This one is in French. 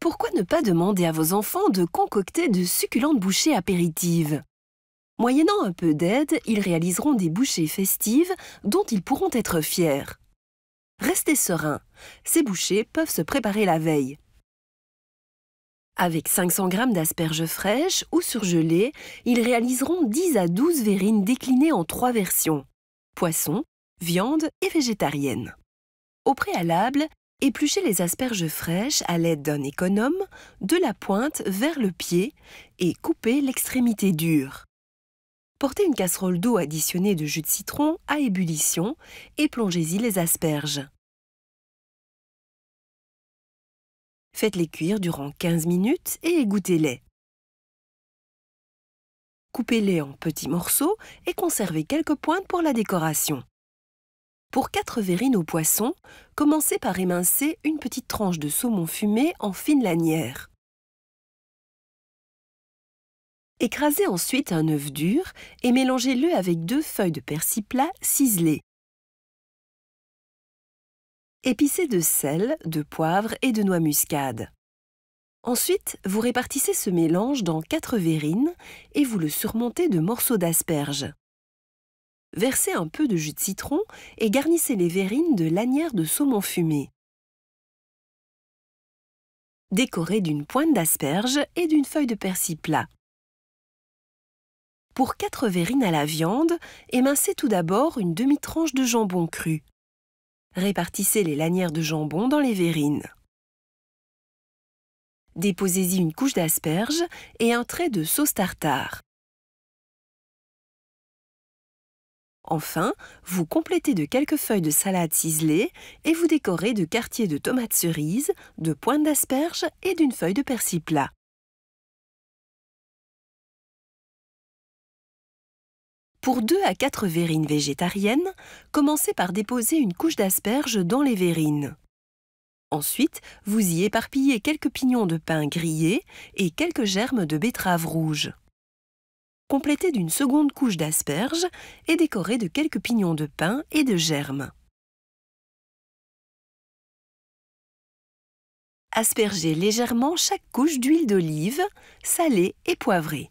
Pourquoi ne pas demander à vos enfants de concocter de succulentes bouchées apéritives? Moyennant un peu d'aide, ils réaliseront des bouchées festives dont ils pourront être fiers. Restez sereins, ces bouchées peuvent se préparer la veille. Avec 500 g d'asperges fraîches ou surgelées, ils réaliseront 10 à 12 verrines déclinées en 3 versions: poisson, viande et végétarienne. Au préalable, épluchez les asperges fraîches à l'aide d'un économe, de la pointe vers le pied et coupez l'extrémité dure. Portez une casserole d'eau additionnée de jus de citron à ébullition et plongez-y les asperges. Faites-les cuire durant 15 minutes et égouttez-les. Coupez-les en petits morceaux et conservez quelques pointes pour la décoration. Pour 4 verrines au poisson, commencez par émincer une petite tranche de saumon fumé en fines lanières. Écrasez ensuite un œuf dur et mélangez-le avec 2 feuilles de persil plat ciselées. Épicez de sel, de poivre et de noix muscade. Ensuite, vous répartissez ce mélange dans 4 verrines et vous le surmontez de morceaux d'asperges. Versez un peu de jus de citron et garnissez les verrines de lanières de saumon fumé. Décorez d'une pointe d'asperges et d'une feuille de persil plat. Pour 4 verrines à la viande, émincez tout d'abord une demi-tranche de jambon cru. Répartissez les lanières de jambon dans les verrines. Déposez-y une couche d'asperges et un trait de sauce tartare. Enfin, vous complétez de quelques feuilles de salade ciselées et vous décorez de quartiers de tomates cerises, de pointes d'asperges et d'une feuille de persil plat. Pour 2 à 4 verrines végétariennes, commencez par déposer une couche d'asperges dans les verrines. Ensuite, vous y éparpillez quelques pignons de pain grillés et quelques germes de betterave rouge. Complétez d'une seconde couche d'asperges et décorez de quelques pignons de pain et de germes. Aspergez légèrement chaque couche d'huile d'olive, salée et poivrée.